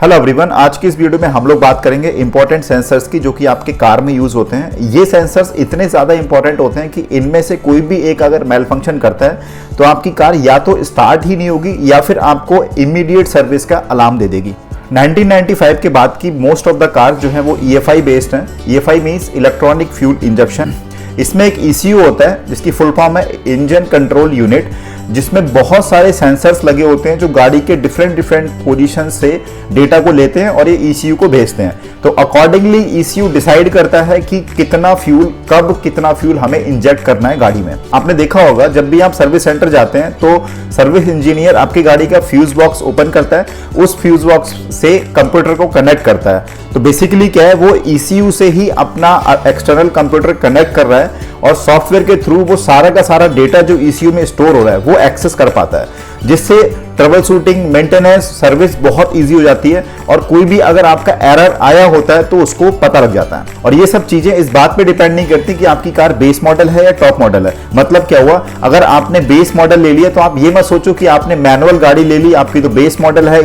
Hello everyone, आज की इस वीडियो में हम लोग बात करेंगे इंपॉर्टेंट सेंसर्स की जो कि आपके कार में यूज होते हैं। ये सेंसर्स इतने ज़्यादा इंपॉर्टेंट होते हैं कि इनमें से कोई भी एक अगर मेल फंक्शन करता है तो आपकी कार या तो स्टार्ट ही नहीं होगी या फिर आपको इमीडिएट सर्विस का अलार्म दे देगी। 1995 के बाद की मोस्ट ऑफ द कार जो है वो EFI बेस्ड है। EFI means electronic fuel injection. इसमें एक ECU होता है जिसकी फुल फॉर्म है इंजन कंट्रोल यूनिट, जिसमें बहुत सारे सेंसर्स लगे होते हैं जो गाड़ी के डिफरेंट पोजीशन से डेटा को लेते हैं और ये ECU को भेजते हैं। तो अकॉर्डिंगली ECU डिसाइड करता है कि कितना फ्यूल, कब कितना फ्यूल हमें इंजेक्ट करना है गाड़ी में। आपने देखा होगा जब भी आप सर्विस सेंटर जाते हैं तो सर्विस इंजीनियर आपकी गाड़ी का फ्यूज बॉक्स ओपन करता है, उस फ्यूज बॉक्स से कंप्यूटर को कनेक्ट करता है। तो बेसिकली क्या है, वो ECU से ही अपना एक्सटर्नल कंप्यूटर कनेक्ट कर रहा है और सॉफ्टवेयर के थ्रू वो सारा का सारा डेटा जो ECU में स्टोर हो रहा है वो एक्सेस कर पाता है, जिससे ट्रबल शूटिंग, मेंटेनेंस, सर्विस बहुत इजी हो जाती है और कोई भी अगर आपका एरर आया होता है तो उसको पता लग जाता है। और ये सब चीजें इस बात पे डिपेंड नहीं करती कि आपकी कार बेस मॉडल है या टॉप मॉडल है। मतलब क्या हुआ, अगर आपने बेस मॉडल ले लिया तो आप ये मत सोचो कि आपने मैनुअल गाड़ी ले ली, आपकी तो बेस मॉडल है,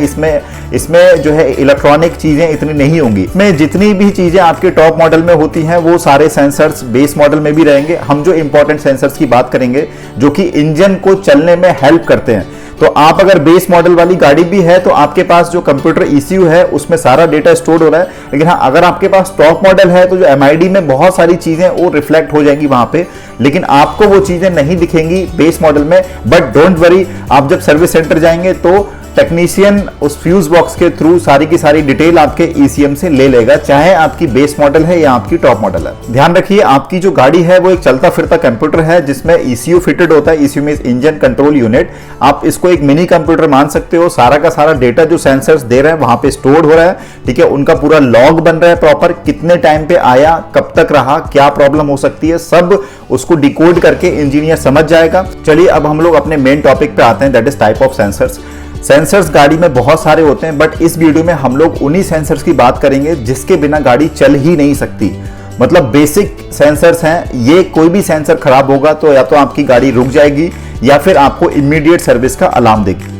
इसमें जो है इलेक्ट्रॉनिक चीजें इतनी नहीं होंगी। इसमें जितनी भी चीजें आपके टॉप मॉडल में होती हैं वो सारे सेंसर्स बेस मॉडल में भी रहेंगे। हम जो इंपॉर्टेंट सेंसर्स की बात करेंगे जो कि इंजन को चलने में हेल्प करते हैं। तो आप अगर बेस मॉडल वाली गाड़ी भी है तो आपके पास जो कंप्यूटर ECU है उसमें सारा डेटा स्टोर हो रहा है। लेकिन हाँ, अगर आपके पास टॉप मॉडल है तो जो MID में बहुत सारी चीजें वो रिफ्लेक्ट हो जाएंगी वहां पे, लेकिन आपको वो चीजें नहीं दिखेंगी बेस मॉडल में। बट डोंट वरी, आप जब सर्विस सेंटर जाएंगे तो टेक्नीशियन उस फ्यूज बॉक्स के थ्रू सारी की सारी डिटेल आपके ECM से ले लेगा, चाहे आपकी बेस मॉडल है या आपकी टॉप मॉडल है। ध्यान रखिए, आपकी जो गाड़ी है वो एक चलता फिरता कंप्यूटर है जिसमें ECU फिटेड होता है। ECU means engine control unit. आप इसको एक मिनी कंप्यूटर मान सकते हो। सारा का सारा डेटा जो सेंसर्स दे रहे हैं वहां पे स्टोर हो रहा है, ठीक है। उनका पूरा लॉग बन रहा है प्रॉपर, कितने टाइम पे आया, कब तक रहा, क्या प्रॉब्लम हो सकती है, सब उसको डिकोड करके इंजीनियर समझ जाएगा। चलिए अब हम लोग अपने मेन टॉपिक पे आते हैं, that is type of sensors. Sensors गाड़ी में बहुत सारे होते हैं, बट इस वीडियो में हम लोग उन्हीं सेंसर्स की बात करेंगे जिसके बिना गाड़ी चल ही नहीं सकती। मतलब बेसिक सेंसर्स हैं ये। कोई भी सेंसर खराब होगा तो या तो आपकी गाड़ी रुक जाएगी या फिर आपको इमीडिएट सर्विस का अलार्म देगी।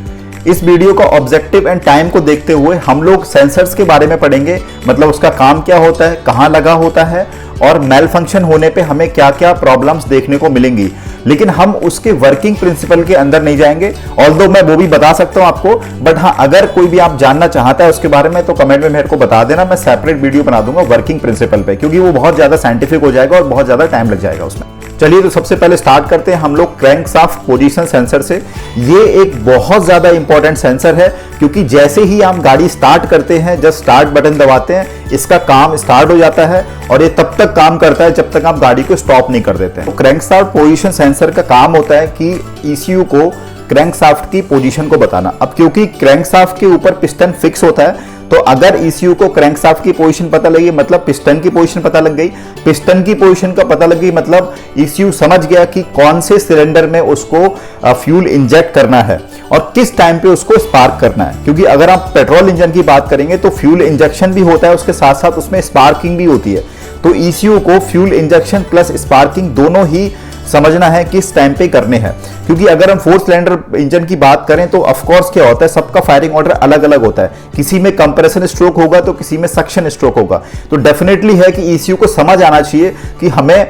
इस वीडियो का ऑब्जेक्टिव एंड टाइम को देखते हुए हम लोग सेंसर्स के बारे में पढ़ेंगे, मतलब उसका काम क्या होता है, कहां लगा होता है और मेल फंक्शन होने पे हमें क्या क्या प्रॉब्लम्स देखने को मिलेंगी। लेकिन हम उसके वर्किंग प्रिंसिपल के अंदर नहीं जाएंगे, ऑल्दो मैं वो भी बता सकता हूं आपको। बट हाँ, अगर कोई भी आप जानना चाहता है उसके बारे में तो कमेंट में मेरे को बता देना, मैं सेपरेट वीडियो बना दूंगा वर्किंग प्रिंसिपल पे, क्योंकि वो बहुत ज्यादा साइंटिफिक हो जाएगा और बहुत ज्यादा टाइम लग जाएगा उसमें। चलिए तो सबसे पहले स्टार्ट करते हैं हम लोग क्रैंकशाफ्ट पोजीशन सेंसर से। ये एक बहुत ज्यादा इंपॉर्टेंट सेंसर है क्योंकि जैसे ही आप गाड़ी स्टार्ट करते हैं, जब स्टार्ट बटन दबाते हैं, इसका काम स्टार्ट हो जाता है और ये तब तक काम करता है जब तक आप गाड़ी को स्टॉप नहीं कर देते हैं। तो क्रैंकशाफ्ट पोजीशन सेंसर का काम होता है कि ECU को क्रैंकशाफ्ट की पोजीशन को बताना। अब क्योंकि क्रैंकशाफ्ट के ऊपर पिस्टन फिक्स होता है तो अगर ECU को क्रैंकशाफ्ट की पोजीशन पता लगी मतलब पिस्टन की पोजीशन पता लग गई, पिस्टन की पोजीशन का पता लग गई मतलब ECU समझ गया कि कौन से सिलेंडर में उसको फ्यूल इंजेक्ट करना है और किस टाइम पे उसको स्पार्क करना है। क्योंकि अगर आप पेट्रोल इंजन की बात करेंगे तो फ्यूल इंजेक्शन भी होता है, उसके साथ साथ उसमें स्पार्किंग भी होती है। तो ECU को फ्यूल इंजेक्शन प्लस स्पार्किंग दोनों ही समझना है किस टाइम पे करने हैं। क्योंकि अगर हम 4 सिलेंडर इंजन की बात करें तो ऑफ कोर्स क्या होता है, सबका फायरिंग ऑर्डर अलग अलग होता है। किसी में कंप्रेशन स्ट्रोक होगा तो किसी में सक्शन स्ट्रोक होगा। तो डेफिनेटली है कि ECU को समझ आना चाहिए कि हमें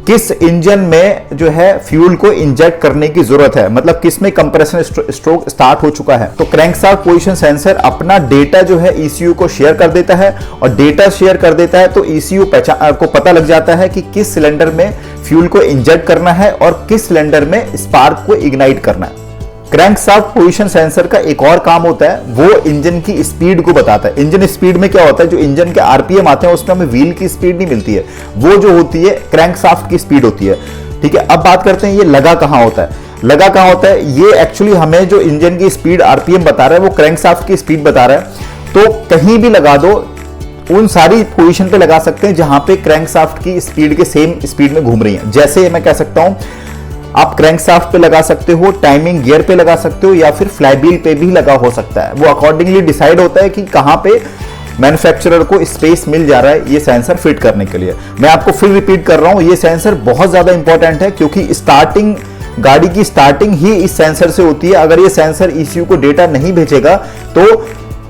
किस इंजन में जो है फ्यूल को इंजेक्ट करने की जरूरत है, मतलब किस में कंप्रेशन स्ट्रोक स्टार्ट हो चुका है। तो क्रैंकशाफ्ट पोजीशन सेंसर अपना डेटा जो है ECU को शेयर कर देता है और डेटा शेयर कर देता है तो ECU को पता लग जाता है कि किस सिलेंडर में फ्यूल को इंजेक्ट करना है और किस सिलेंडर में स्पार्क को इग्नाइट करना है। क्रैंकशाफ्ट पोजीशन सेंसर का एक और काम होता है, वो इंजन की स्पीड को बताता है। इंजन स्पीड में क्या होता है, जो इंजन के RPM आते हैं उसमें हमें व्हील की स्पीड नहीं मिलती है, वो जो होती है क्रैंकशाफ्ट की स्पीड होती है, ठीक है। अब बात करते हैं ये लगा कहां होता है। लगा कहां होता है, ये एक्चुअली हमें जो इंजन की स्पीड RPM बता रहा है वो क्रैंकशाफ्ट की स्पीड बता रहा है। तो कहीं भी लगा दो, उन सारी पोजीशन पे लगा सकते हैं जहां पे क्रैंकशाफ्ट की स्पीड के सेम स्पीड में घूम रही है। जैसे मैं कह सकता हूं, आप क्रैंकशाफ्ट पे लगा सकते हो, टाइमिंग गियर पे लगा सकते हो या फिर फ्लाईव्हील पे भी लगा हो सकता है। वो अकॉर्डिंगली डिसाइड होता है कि कहां पे मैन्युफैक्चरर को स्पेस मिल जा रहा है ये सेंसर फिट करने के लिए। मैं आपको फिर रिपीट कर रहा हूं, ये सेंसर बहुत ज्यादा इंपॉर्टेंट है क्योंकि गाड़ी की स्टार्टिंग ही इस सेंसर से होती है। अगर ये सेंसर ECU को डेटा नहीं भेजेगा तो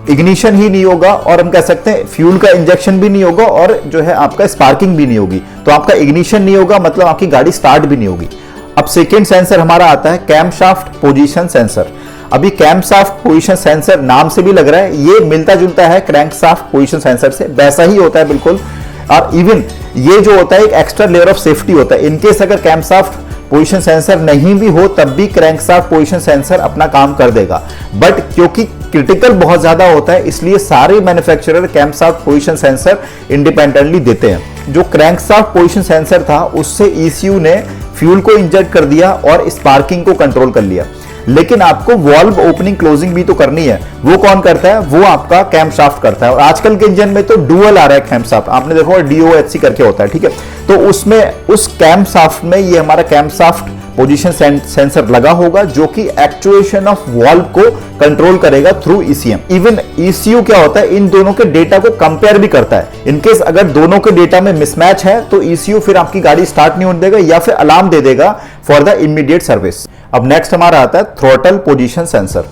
इग्निशन ही नहीं होगा, और हम कह सकते हैं फ्यूल का इंजेक्शन भी नहीं होगा, और जो है आपका स्पार्किंग भी नहीं होगी। तो आपका इग्निशन नहीं होगा, मतलब आपकी गाड़ी स्टार्ट भी नहीं होगी। अब सेकेंड सेंसर हमारा आता है कैमशाफ्ट पोजीशन सेंसर। अभी कैमशाफ्ट पोजीशन सेंसर नाम से भी लग रहा है ये मिलता जुलता है क्रैंकशाफ्ट पोजीशन सेंसर से, वैसा ही होता है बिल्कुल। और इवन ये जो होता है एक एक्स्ट्रा लेयर ऑफ सेफ्टी होता है, इनकेस अगर कैमशाफ्ट पोजीशन सेंसर नहीं भी हो तब भी क्रैंकशाफ्ट पोजीशन सेंसर अपना काम कर देगा। बट क्योंकि क्रिटिकल बहुत ज्यादा होता है इसलिए सारे manufacturer camshaft position sensor independently देते हैं। जो क्रैंकशाफ्ट पोजीशन सेंसर था उससे ECU ने फ्यूल को इंजेक्ट कर दिया और स्पार्किंग को कंट्रोल कर लिया, लेकिन आपको वॉल्व ओपनिंग क्लोजिंग भी तो करनी है। वो कौन करता है? वो आपका कैमशाफ्ट करता है। और आजकल के इंजन में तो डुअल आ रहा है कैमशाफ्ट, आपने देखो DOHC करके होता है, ठीक है। तो उसमें उस कैमशाफ्ट में ये हमारा कैमशाफ्ट पोजीशन सेंसर लगा होगा जो कि एक्चुएशन ऑफ वॉल्व को कंट्रोल करेगा थ्रू ECM। इवन ECU क्या होता है, इन दोनों के डेटा को कंपेयर भी करता है। इनकेस अगर दोनों के डेटा में मिसमैच है तो ECU फिर आपकी गाड़ी स्टार्ट नहीं होने देगा या फिर अलार्म दे देगा फॉर द इमीडिएट सर्विस। अब नेक्स्ट हमारा आता है throttle position sensor.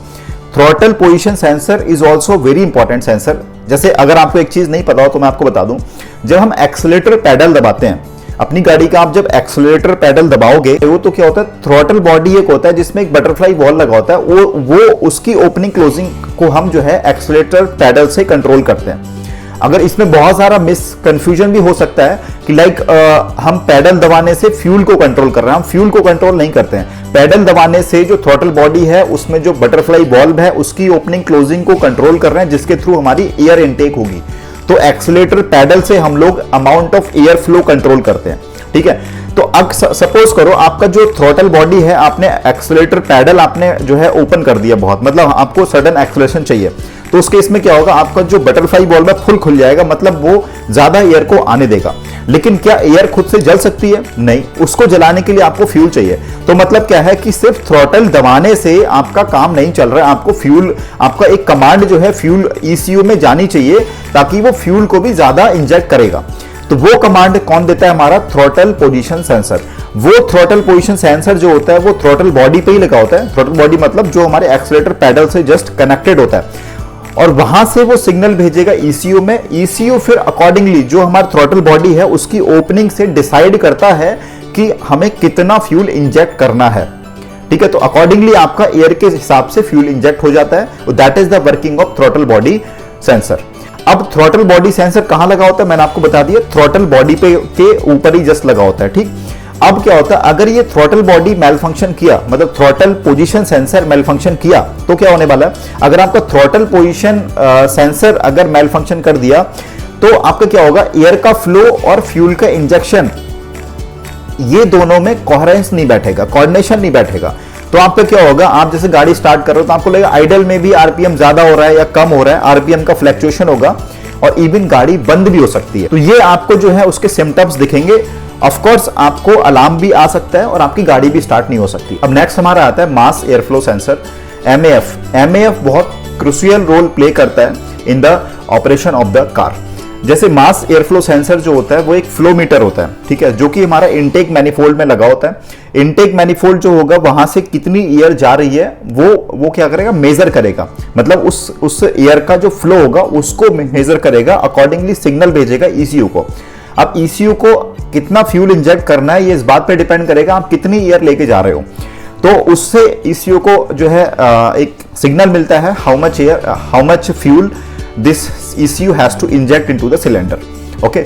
Throttle position sensor is also very important sensor. जैसे अगर आपको एक चीज नहीं पता हो तो मैं आपको बता दूं, जब हम एक्सीलरेटर पैडल दबाते हैं अपनी गाड़ी का, आप जब एक्सीलरेटर पैडल दबाओगे वो तो क्या होता है, थ्रॉटल बॉडी एक होता है जिसमें एक बटरफ्लाई वॉल लगा होता है, वो उसकी ओपनिंग क्लोजिंग को हम जो है एक्सीलरेटर पैडल से कंट्रोल करते हैं। अगर इसमें बहुत सारा कंफ्यूजन भी हो सकता है कि हम पैडल दबाने से फ्यूल को कंट्रोल कर रहे हैं, हम फ्यूल को कंट्रोल नहीं करते हैं। पैडल दबाने से जो थ्रॉटल बॉडी है उसमें जो बटरफ्लाई वॉल्व है उसकी ओपनिंग क्लोजिंग को कंट्रोल कर रहे हैं, जिसके थ्रू हमारी एयर इनटेक होगी। तो एक्सीलरेटर पैडल से हम लोग amount of air flow control करते हैं, ठीक है। तो अब सपोज करो आपका जो थ्रॉटल बॉडी है, आपने एक्सीलरेटर पैडल आपने जो है ओपन कर दिया बहुत, मतलब आपको सडन एक्सीलरेशन चाहिए, तो उस केस में क्या होगा, आपका जो बटरफ्लाई वॉल्व है फुल खुल जाएगा, मतलब वो ज्यादा एयर को आने देगा। लेकिन क्या एयर खुद से जल सकती है? नहीं, उसको जलाने के लिए आपको फ्यूल चाहिए। तो मतलब क्या है कि सिर्फ थ्रॉटल दबाने से आपका काम नहीं चल रहा है, आपको फ्यूल, आपका एक कमांड जो है फ्यूल ECU में जानी चाहिए ताकि वो फ्यूल को भी ज्यादा इंजेक्ट करेगा। तो वो कमांड कौन देता है? हमारा थ्रॉटल पोजीशन सेंसर। वो थ्रॉटल पोजीशन सेंसर जो होता है वो थ्रॉटल बॉडी पे ही लगा होता है। थ्रॉटल बॉडी मतलब जो हमारे एक्सीलरेटर पैडल से जस्ट कनेक्टेड होता है, और वहां से वो सिग्नल भेजेगा ECU में। ECU फिर अकॉर्डिंगली जो हमारा थ्रॉटल बॉडी है उसकी ओपनिंग से डिसाइड करता है कि हमें कितना फ्यूल इंजेक्ट करना है, ठीक है। तो अकॉर्डिंगली आपका एयर के हिसाब से फ्यूल इंजेक्ट हो जाता है। That is the working of throttle body sensor. अब थ्रॉटल बॉडी सेंसर कहां लगा होता है? मैंने आपको बता दिया, थ्रॉटल बॉडी पे के ऊपर ही जस्ट लगा होता है, ठीक। अब क्या होता है, अगर ये थ्रॉटल बॉडी मेल फंक्शन किया, मतलब throttle position sensor malfunction किया, तो क्या होने वाला है? अगर आपका थ्रॉटल पोजीशन सेंसर अगर मेल फंक्शन कर दिया तो आपका क्या होगा, एयर का फ्लो और फ्यूल का इंजेक्शन ये दोनों में कोहेरेंस नहीं बैठेगा, कोऑर्डिनेशन नहीं बैठेगा। तो आपका क्या होगा, आप जैसे गाड़ी स्टार्ट कर रहे हो तो आपको लगेगा आइडल में भी RPM ज्यादा हो रहा है या कम हो रहा है, RPM का फ्लक्चुएशन होगा और इवन गाड़ी बंद भी हो सकती है। तो ये आपको जो है उसके सिम्टम्स दिखेंगे। ऑफ कोर्स आपको अलार्म भी आ सकता है और आपकी गाड़ी भी स्टार्ट नहीं हो सकती। अब नेक्स्ट हमारा आता है मास एयरफ्लो सेंसर, MAF। MAF बहुत क्रूशियल रोल प्ले करता है in the operation of the car. जैसे मास एयरफ्लो सेंसर जो होता है वो एक फ्लो मीटर होता है, ठीक है, जो कि हमारा इनटेक मैनिफोल्ड में लगा होता है। इनटेक मैनिफोल्ड जो होगा वहां से कितनी एयर जा रही है वो क्या करेगा, मेजर करेगा, मतलब उस एयर का जो फ्लो होगा उसको मेजर करेगा, अकॉर्डिंगली सिग्नल भेजेगा ECU को। अब ECU को कितना फ्यूल इंजेक्ट करना है ये इस बात पे डिपेंड करेगा आप कितनी एयर लेके जा रहे हो। तो उससे ECU को जो है एक सिग्नल मिलता है how much fuel this ECU has to inject into the cylinder. Okay,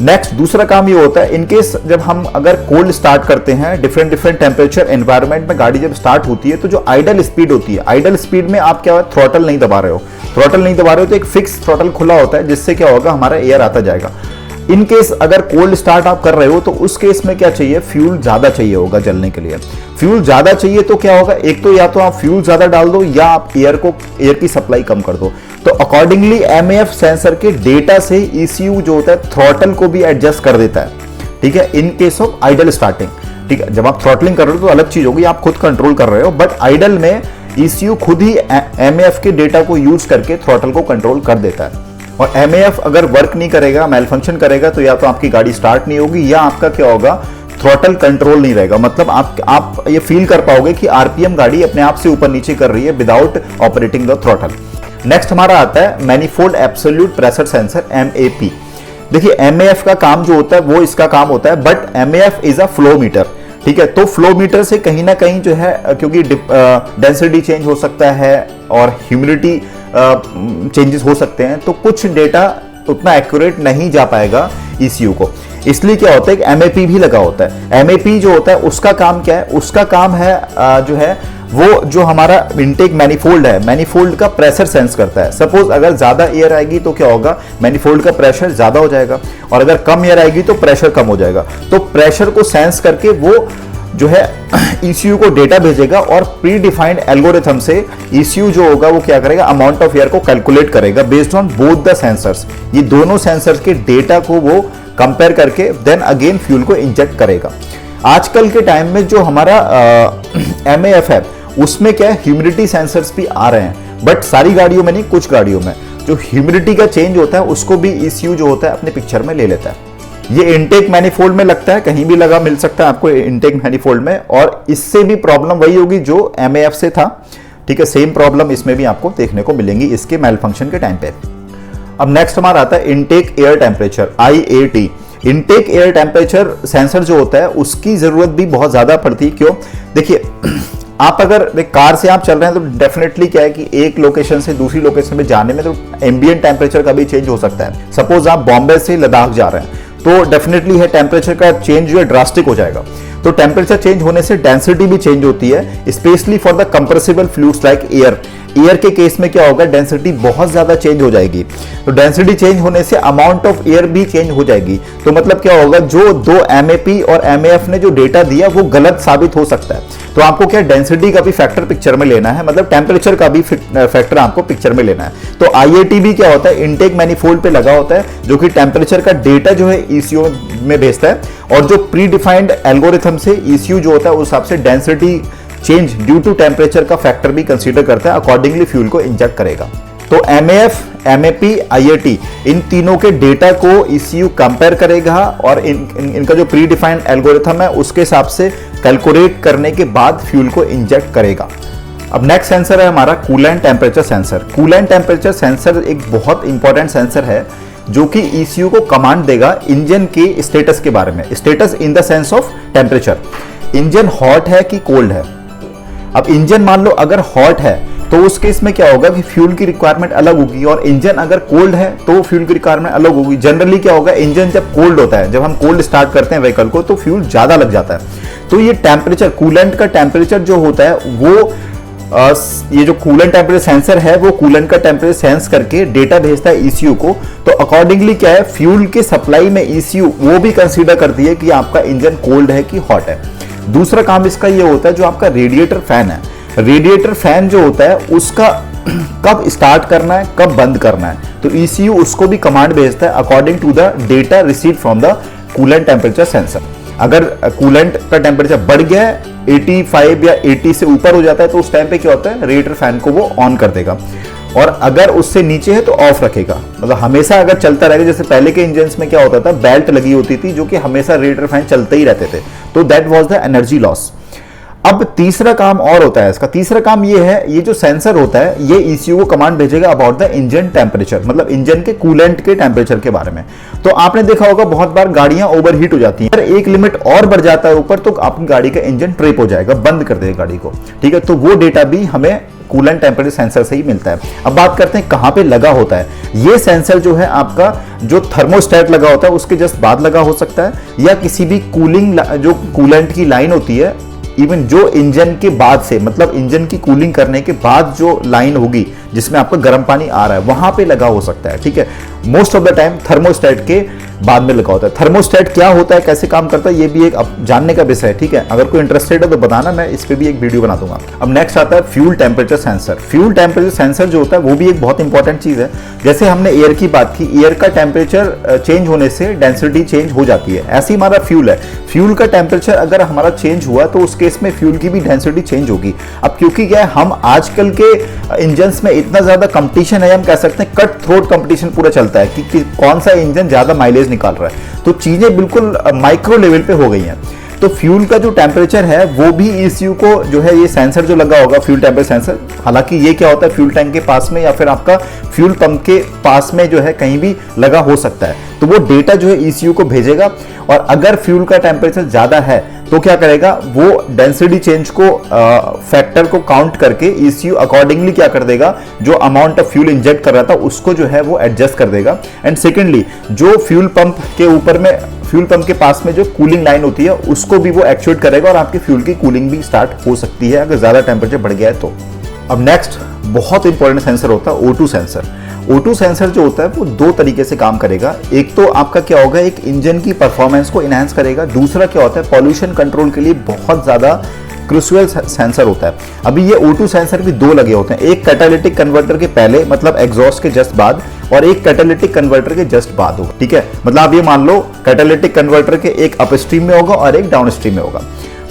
next दूसरा काम ये होता है, इनकेस जब हम अगर कोल्ड स्टार्ट करते हैं, डिफरेंट टेम्परेचर एनवायरनमेंट में गाड़ी जब स्टार्ट होती है तो जो आइडल स्पीड होती है, आइडल स्पीड में आप क्या थ्रॉटल नहीं दबा रहे हो, तो एक फिक्स थ्रॉटल खुला होता है जिससे क्या होगा, हमारा एयर आता जाएगा। इन केस अगर कोल्ड स्टार्ट आप कर रहे हो तो उस केस में क्या चाहिए, फ्यूल ज्यादा चाहिए होगा जलने के लिए। फ्यूल ज्यादा चाहिए तो क्या होगा, एक तो या तो आप फ्यूल ज्यादा डाल दो या आप एयर की सप्लाई कम कर दो। तो अकॉर्डिंगली MAF सेंसर के डेटा से ECU जो होता है थ्रॉटल को भी एडजस्ट कर देता है, ठीक है, in case of idle starting. ठीक है, जब आप थ्रॉटलिंग कर रहे हो तो अलग चीज होगी, आप खुद कंट्रोल कर रहे हो, बट आइडल में ECU खुद ही MAF के डेटा को यूज करके थ्रॉटल को कंट्रोल कर देता है। और MAF अगर वर्क नहीं करेगा, मेल फंक्शन करेगा, तो या तो आपकी गाड़ी स्टार्ट नहीं होगी या आपका क्या होगा, थ्रॉटल कंट्रोल नहीं रहेगा। मतलब आप ये फील कर पाओगे कि RPM गाड़ी अपने आप से ऊपर नीचे कर रही है without operating the throttle. Next हमारा आता है manifold absolute pressure sensor, MAP। देखिए MAF का काम जो होता है वो इसका काम होता है, but MAF is a flow meter, ठीक है। तो फ्लो मीटर से कहीं ना कहीं जो है, क्योंकि डेंसिटी चेंज हो सकता है और ह्यूमिडिटी चेंजेस हो सकते हैं, तो कुछ डेटा उतना एक्यूरेट नहीं जा पाएगा ECU को। इसलिए क्या होता है कि MAP भी लगा होता है। MAP जो होता है उसका काम क्या है, उसका काम है जो है वो जो हमारा इनटेक मैनिफोल्ड है, मैनिफोल्ड का प्रेशर सेंस करता है। सपोज अगर ज्यादा एयर आएगी तो क्या होगा, मैनिफोल्ड का प्रेशर ज्यादा हो जाएगा, और अगर कम एयर आएगी तो प्रेशर कम हो जाएगा। तो प्रेशर को सेंस करके वो जो है ECU को डेटा भेजेगा, और प्री डिफाइंड एल्गोरिथम से ECU जो होगा वो क्या करेगा, अमाउंट ऑफ एयर को कैलकुलेट करेगा based on both the sensors. ये दोनों सेंसर्स के डेटा को वो कंपेयर करके देन अगेन फ्यूल को इंजेक्ट करेगा। आजकल के टाइम में जो हमारा MAF है उसमें क्या है, ह्यूमिडिटी सेंसर्स भी आ रहे हैं, बट सारी गाड़ियों में नहीं, कुछ गाड़ियों में जो ह्यूमिडिटी का चेंज होता है उसको भी ECU जो होता है अपने पिक्चर में ले लेता है। ये इनटेक मैनिफोल्ड में लगता है, कहीं भी लगा मिल सकता है आपको इनटेक मैनिफोल्ड में, और इससे भी प्रॉब्लम वही होगी जो MAF से था, ठीक है। सेम प्रॉब्लम इसमें भी आपको देखने को मिलेंगी इसके मेल फंक्शन के टाइम पे। अब नेक्स्ट हमारा आता है intake air temperature, IAT। Intake air temperature sensor जो होता है उसकी जरूरत भी बहुत ज्यादा पड़ती है। क्यों, देखिए आप अगर कार से आप चल रहे हैं तो डेफिनेटली क्या है कि एक लोकेशन से दूसरी लोकेशन में जाने में तो एम्बिएंट टेम्परेचर का भी चेंज हो सकता है। सपोज आप बॉम्बे से लद्दाख जा रहे हैं तो डेफिनेटली है टेम्परेचर का चेंज जो है ड्रास्टिक हो जाएगा। तो टेम्परेचर चेंज होने से डेंसिटी भी चेंज होती है, specially for the compressible fluids like air. Air के केस में क्या होगा, डेंसिटी बहुत ज्यादा चेंज हो जाएगी। तो डेंसिटी चेंज होने से अमाउंट ऑफ एयर भी चेंज हो जाएगी। तो मतलब क्या होगा, जो दो MAP और MAF ने जो डेटा दिया वो गलत साबित हो सकता है। तो आपको क्या डेंसिटी का भी फैक्टर पिक्चर में लेना है, मतलब टेम्परेचर का भी फैक्टर आपको पिक्चर में लेना है। तो IAT भी क्या होता है, इनटेक मैनिफोल्ड पे लगा होता है, जो कि टेम्परेचर का डेटा जो है ECU में भेजता है, और जो प्री डिफाइंड एल्गोरिथम से ECU जो होता है उस हिसाब से density change due to temperature का फैक्टर भी कंसीडर करता है, अकॉर्डिंगली फ्यूल को इंजेक्ट करेगा। तो MAF, MAP, IAT इन तीनों के डेटा को ECU कंपेयर करेगा, और इनका जो प्री डिफाइंड एल्गोरिथम है उसके हिसाब से कैलकुलेट करने के बाद फ्यूल को इंजेक्ट करेगा। अब नेक्स्ट सेंसर है हमारा coolant temperature sensor. Coolant temperature sensor एक बहुत इंपॉर्टेंट सेंसर है जो कि ECU को कमांड देगा इंजन के स्टेटस के बारे में। Status in the sense of temperature, engine hot है कि कोल्ड है। अब इंजन मान लो अगर हॉट है तो उस केस में क्या होगा कि फ्यूल की रिक्वायरमेंट अलग होगी, और इंजन अगर कोल्ड है तो फ्यूल की रिक्वायरमेंट अलग होगी। जनरली क्या होगा, इंजन जब कोल्ड होता है, जब हम कोल्ड स्टार्ट करते हैं व्हीकल को, तो फ्यूल ज्यादा लग जाता है। तो ये टेम्परेचर, कूलेंट का टेम्परेचर जो होता है वो ये जो कूलेंट टेम्परेचर सेंसर है वो कूलेंट का टेम्परेचर सेंस करके डेटा भेजता है ECU को। तो अकॉर्डिंगली क्या है, फ्यूल के सप्लाई में ECU वो भी कंसीडर करती है कि आपका इंजन कोल्ड है कि हॉट है। दूसरा काम इसका ये होता है, जो आपका रेडिएटर फैन है, रेडिएटर फैन जो होता है उसका कब स्टार्ट करना है, कब बंद करना है, तो ECU उसको भी कमांड भेजता है according to the data receive from the coolant temperature sensor. अगर कूलेंट का टेम्परेचर बढ़ गया है 85 या 80 से ऊपर हो जाता है तो उस टाइम पे क्या होता है, रेडिएटर फैन को वो ऑन कर देगा, और अगर उससे नीचे है तो ऑफ रखेगा। मतलब हमेशा अगर चलता रहेगा, जैसे पहले के इंजन्स में क्या होता था, बेल्ट लगी होती थी जो कि हमेशा रेडिएटर फैन चलते ही रहते थे, तो that was the energy loss. अब तीसरा काम और होता है इसका, तीसरा काम ये है, ये जो सेंसर होता है ये ECU को कमांड भेजेगा अबाउट द इंजन टेम्परेचर, मतलब इंजन के कूलेंट के टेम्परेचर के बारे में। तो आपने देखा होगा बहुत बार गाड़ियां ओवरहीट हो जाती हैं, अगर एक लिमिट और बढ़ जाता है ऊपर तो आपकी गाड़ी का इंजन ट्रिप हो जाएगा, बंद कर देगा गाड़ी को, ठीक है। तो वो डेटा भी हमें कूलेंट टेम्परेचर सेंसर से ही मिलता है। अब बात करते हैं कहां पे लगा होता है। ये सेंसर जो है आपका जो थर्मोस्टेट लगा होता है उसके जस्ट बाद लगा हो सकता है, या किसी भी कूलिंग जो कूलेंट की लाइन होती है, इवन जो इंजन के बाद से, मतलब इंजन की कूलिंग करने के बाद जो लाइन होगी जिसमें आपका गर्म पानी आ रहा है वहां पे लगा हो सकता है, ठीक है। Most of the time thermostat के बाद में लगा होता है। थर्मोस्टेट क्या होता है, कैसे काम करता है, ये भी एक जानने का विषय है, ठीक है। अगर कोई इंटरेस्टेड है तो बताना, मैं इस पे भी एक वीडियो बना दूंगा। अब नेक्स्ट आता है fuel temperature sensor. Fuel temperature sensor जो होता है वो भी एक बहुत इंपॉर्टेंट चीज है। जैसे हमने एयर की बात की, एयर का टेम्परेचर चेंज होने से डेंसिटी चेंज हो जाती है, ऐसे ही हमारा फ्यूल है। फ्यूल का टेम्परेचर अगर हमारा चेंज हुआ तो उस केस में फ्यूल की भी डेंसिटी चेंज होगी। अब क्योंकि क्या है, हम आजकल के इंजन्स में इतना ज्यादा कंपटीशन है, हम कह सकते हैं कट थ्रोट कंपटीशन पूरा चलता है कि कौन सा इंजन ज्यादा माइलेज निकाल रहा है, तो चीजें बिल्कुल माइक्रो लेवल पे हो गई हैं। तो फ्यूल का जो टेम्परेचर है वो भी ECU को जो है, ये सेंसर जो लगा होगा फ्यूल टेम्परेचर सेंसर, हालांकि ये क्या होता है फ्यूल टैंक के पास में या फिर आपका फ्यूल पंप के पास में जो है कहीं भी लगा हो सकता है, तो वो डेटा जो है ECU को भेजेगा। और अगर फ्यूल का टेम्परेचर ज्यादा है तो क्या करेगा, वो डेंसिटी चेंज को फैक्टर को काउंट करके ECU अकॉर्डिंगली क्या कर देगा, जो अमाउंट ऑफ फ्यूल इंजेक्ट कर रहा था उसको जो है वो एडजस्ट कर देगा। एंड सेकेंडली जो फ्यूल पंप के ऊपर में, फ्यूल पंप के पास में जो कूलिंग लाइन होती है उसको भी वो एक्चुएट करेगा और आपकी फ्यूल की कूलिंग भी स्टार्ट हो सकती है अगर ज्यादा टेम्परेचर बढ़ गया है तो। अब नेक्स्ट बहुत इंपॉर्टेंट सेंसर होता है O2 सेंसर। O2 सेंसर जो होता है वो दो तरीके से काम करेगा। एक तो आपका क्या होगा, एक इंजन की परफॉर्मेंस को इनहांस करेगा, दूसरा क्या होता है पॉल्यूशन कंट्रोल के लिए बहुत ज्यादा क्रूशियल सेंसर होता है। अभी ये O2 सेंसर भी दो लगे होते हैं, एक कैटालिटिक कन्वर्टर के पहले मतलब एग्जॉस्ट के जस्ट बाद, और एक कैटालिटिक कन्वर्टर के जस्ट बाद होगा, ठीक है। मतलब आप ये मान लो कैटालिटिक कन्वर्टर के एक अपस्ट्रीम में होगा और एक डाउनस्ट्रीम में होगा।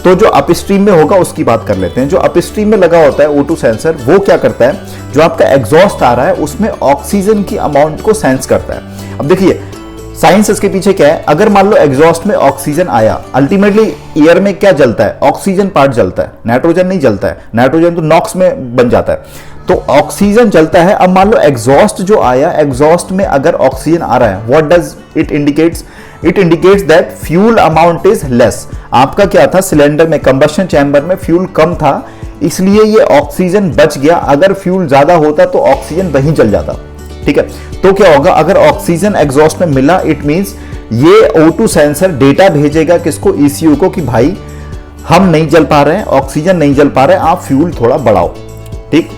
तो जो अपस्ट्रीम में होगा उसकी बात कर लेते हैं। जो अपस्ट्रीम में लगा होता है O2 सेंसर, वो क्या करता है, जो आपका एग्जॉस्ट आ रहा है उसमें ऑक्सीजन की अमाउंट को सेंस करता है। अब देखिए साइंस इसके पीछे क्या है, अगर मान लो एग्जॉस्ट में ऑक्सीजन आया, अल्टीमेटली एयर में क्या जलता है, ऑक्सीजन पार्ट जलता है, नाइट्रोजन नहीं जलता है, नाइट्रोजन तो नॉक्स में बन जाता है, तो ऑक्सीजन जलता है। अब मान लो एग्जॉस्ट जो आया, एग्जॉस्ट में अगर ऑक्सीजन आ रहा है, what does it indicates, it indicates that fuel amount is less. आपका क्या था, सिलेंडर में कंबशन चैम्बर में फ्यूल कम था, इसलिए ये ऑक्सीजन बच गया। अगर फ्यूल ज्यादा होता तो ऑक्सीजन वहीं जल जाता, ठीक है। तो क्या होगा, अगर ऑक्सीजन एग्जॉस्ट में मिला, इट मींस ये O2 सेंसर डेटा भेजेगा किसको, ECU को, कि भाई हम नहीं जल पा रहे हैं, ऑक्सीजन नहीं जल पा रहे हैं, आप फ्यूल थोड़ा बढ़ाओ, ठीक।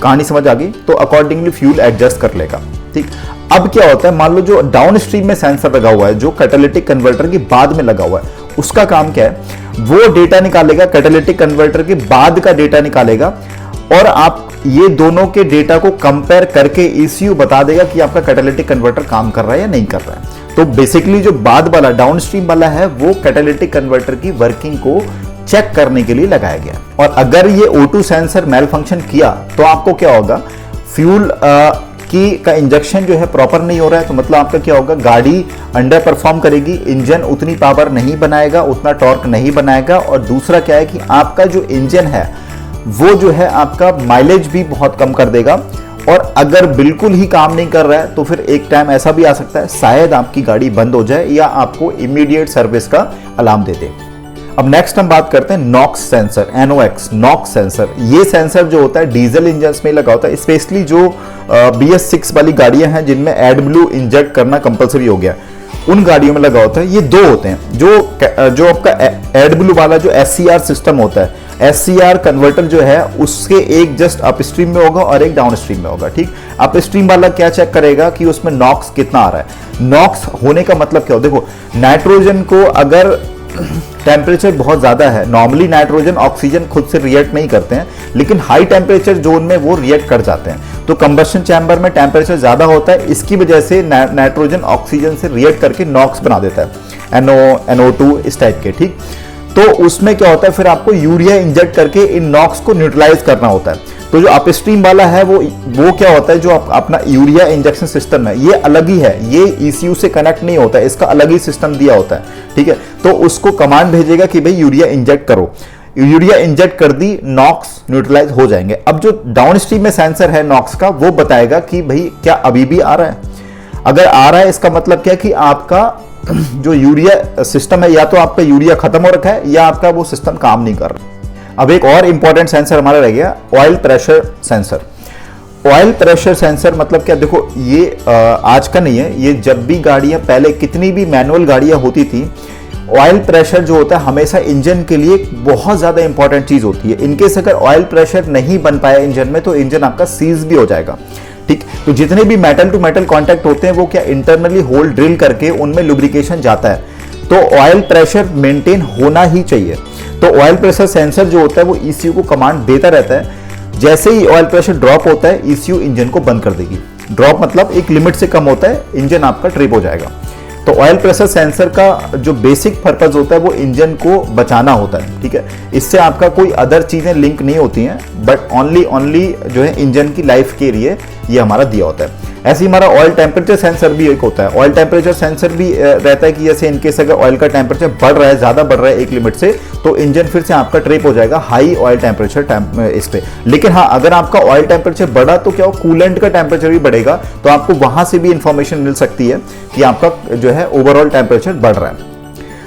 कहानी समझ आ गई, तो अकॉर्डिंगली फ्यूल एडजस्ट कर लेगा, ठीक। अब क्या होता है, मान लो जो डाउनस्ट्रीम में सेंसर लगा हुआ है, जो कैटालिटिक कन्वर्टर के बाद में लगा हुआ है, उसका काम क्या है, वो डेटा निकालेगा, कैटालिटिक कन्वर्टर के बाद का डेटा निकालेगा, और आप ये दोनों के डेटा को कंपेयर करके ECU बता देगा कि आपका कैटालिटिक कन्वर्टर काम कर रहा है या नहीं कर रहा है। तो बेसिकली जो बाद वाला डाउनस्ट्रीम वाला है वो कैटालिटिक कन्वर्टर की वर्किंग को चेक करने के लिए लगाया गया। और अगर ये O2 सेंसर मेल फंक्शन किया तो आपको क्या होगा, फ्यूल का इंजेक्शन जो है प्रॉपर नहीं हो रहा है, तो मतलब आपका क्या होगा, गाड़ी अंडर परफॉर्म करेगी, इंजन उतनी पावर नहीं बनाएगा, उतना टॉर्क नहीं बनाएगा, और दूसरा क्या है कि आपका जो इंजन है वो जो है आपका माइलेज भी बहुत कम कर देगा। और अगर बिल्कुल ही काम नहीं कर रहा है तो फिर एक टाइम ऐसा भी आ सकता है शायद आपकी गाड़ी बंद हो जाए या आपको इमीडिएट सर्विस का अलार्म दे दे। अब नेक्स्ट हम बात करते हैं NOx sensor, NOx NOx sensor. ये सेंसर जो होता है डीजल इंजन में लगा होता है, स्पेशली जो BS6 वाली गाड़ियां हैं जिनमें AdBlue इंजेक्ट करना कंपलसरी हो गया, उन गाड़ियों में लगा होता है। ये दो होते हैं, जो आपका AdBlue वाला जो SCR सिस्टम होता है, SCR कन्वर्टर जो है उसके एक जस्ट अपस्ट्रीम में होगा और एक डाउनस्ट्रीम में होगा, ठीक। अपस्ट्रीम वाला क्या चेक करेगा कि उसमें नॉक्स कितना आ रहा है। नॉक्स होने का मतलब क्या हो, देखो नाइट्रोजन को अगर टेम्परेचर बहुत ज्यादा है, नॉर्मली नाइट्रोजन ऑक्सीजन खुद से रिएक्ट नहीं करते हैं, लेकिन हाई टेम्परेचर जोन में वो रिएक्ट कर जाते हैं। तो कंबशन चैम्बर में टेम्परेचर ज्यादा होता है, इसकी वजह से नाइट्रोजन ऑक्सीजन से रिएक्ट करके नॉक्स बना देता है, NO2 इस टाइप के, ठीक। तो उसमें क्या होता है, फिर आपको यूरिया इंजेक्ट करके इन नॉक्स को न्यूट्रलाइज करना होता है। तो जो अपस्ट्रीम वाला है वो क्या होता है, जो अपना यूरिया इंजेक्शन सिस्टम है ये अलग ही है, ये ECU से कनेक्ट नहीं होता है, इसका अलग ही सिस्टम दिया होता है, ठीक है। तो उसको कमांड भेजेगा कि भाई यूरिया इंजेक्ट करो, यूरिया इंजेक्ट कर दी, नॉक्स न्यूट्रलाइज हो जाएंगे। अब जो डाउनस्ट्रीम में सेंसर है नॉक्स का, वो बताएगा कि भाई क्या अभी भी आ रहा है। अगर आ रहा है इसका मतलब क्या कि आपका जो यूरिया सिस्टम है, या तो आपका यूरिया खत्म हो रखा है या आपका वो सिस्टम काम नहीं कर रहा। अब एक और इंपॉर्टेंट सेंसर हमारा रह गया, oil pressure sensor. Oil pressure sensor मतलब क्या, देखो ये आज का नहीं है, ये जब भी गाड़ियां, पहले कितनी भी मैनुअल गाड़ियां होती थी, ऑयल प्रेशर जो होता है हमेशा इंजन के लिए बहुत ज्यादा इंपॉर्टेंट चीज होती है। इनकेस अगर ऑयल प्रेशर नहीं बन पाया इंजन में तो इंजन आपका सीज भी हो जाएगा, ठीक। तो जितने भी मेटल टू मेटल कांटेक्ट होते हैं वो क्या इंटरनली होल ड्रिल करके उनमें लुब्रिकेशन जाता है, तो ऑयल प्रेशर मेंटेन होना ही चाहिए। तो ऑयल प्रेशर सेंसर जो होता है वो ECU को कमांड देता रहता है, जैसे ही ऑयल प्रेशर ड्रॉप होता है ECU इंजन को बंद कर देगी। ड्रॉप मतलब एक लिमिट से कम होता है, इंजन आपका ट्रिप हो जाएगा। तो ऑयल प्रेशर सेंसर का जो बेसिक पर्पस होता है वो इंजन को बचाना होता है, ठीक है। इससे आपका कोई अदर चीजें लिंक नहीं होती हैं, बट ओनली जो है इंजन की लाइफ के लिए ये हमारा दिया होता है। ऐसे ही हमारा ऑयल टेम्परेचर सेंसर भी एक होता है। ऑयल टेम्परेचर सेंसर भी रहता है कि जैसे इनकेस अगर ऑयल का टेम्परेचर बढ़ रहा है, ज़्यादा बढ़ रहा है एक लिमिट से, तो इंजन फिर से आपका ट्रिप हो जाएगा हाई ऑयल टेम्परेचर इस पे। लेकिन हाँ, अगर आपका ऑयल टेम्परेचर बढ़ा तो क्या हो, कूलेंट का टेम्परेचर भी बढ़ेगा, तो आपको वहां से भी इंफॉर्मेशन मिल सकती है कि आपका जो है ओवरऑल टेम्परेचर बढ़ रहा है।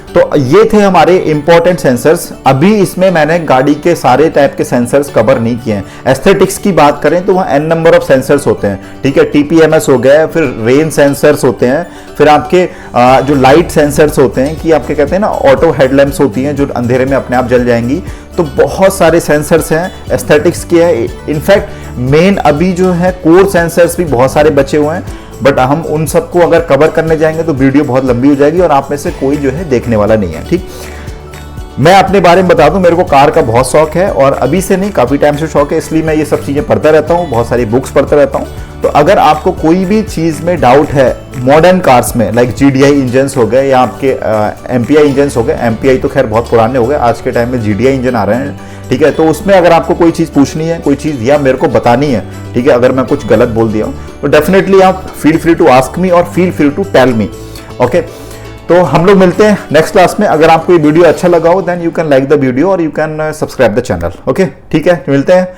तो ये थे हमारे इंपॉर्टेंट सेंसर्स। अभी इसमें मैंने गाड़ी के सारे टाइप के सेंसर्स कवर नहीं किए हैं। एस्थेटिक्स की बात करें तो वहाँ n नंबर ऑफ सेंसर्स होते हैं, ठीक है। TPMS हो गया, फिर रेन सेंसर्स होते हैं, फिर आपके जो लाइट सेंसर्स होते हैं कि आपके कहते हैं ना ऑटो हेडलैम्प्स होती हैं जो अंधेरे में अपने आप जल जाएंगी। तो बहुत सारे सेंसर्स हैं, एस्थेटिक्स के हैं। इनफैक्ट मेन अभी जो है कोर सेंसर्स भी बहुत सारे बचे हुए हैं, बट हम उन सबको अगर कवर करने जाएंगे तो वीडियो बहुत लंबी हो जाएगी और आप में से कोई जो है देखने वाला नहीं है, ठीक। मैं अपने बारे में बता दूं, मेरे को कार का बहुत शौक है और अभी से नहीं, काफ़ी टाइम से शौक है, इसलिए मैं ये सब चीज़ें पढ़ता रहता हूँ, बहुत सारी बुक्स पढ़ता रहता हूँ। तो अगर आपको कोई भी चीज़ में डाउट है मॉडर्न कार्स में, लाइक GDI इंजन्स हो गए या आपके MPI इंजन्स हो गए, MPI तो खैर बहुत पुराने हो गए, आज के टाइम में GDI इंजन आ रहे हैं, ठीक है। तो उसमें अगर आपको कोई चीज़ पूछनी है, कोई चीज़ या मेरे को बतानी है, ठीक है, अगर मैं कुछ गलत बोल दिया हूँ तो डेफिनेटली आप feel free to ask me और feel free to tell me, okay. तो हम लोग मिलते हैं नेक्स्ट क्लास में। अगर आपको ये वीडियो अच्छा लगा हो then you can like the video और you can subscribe the channel, okay, ठीक है, मिलते हैं।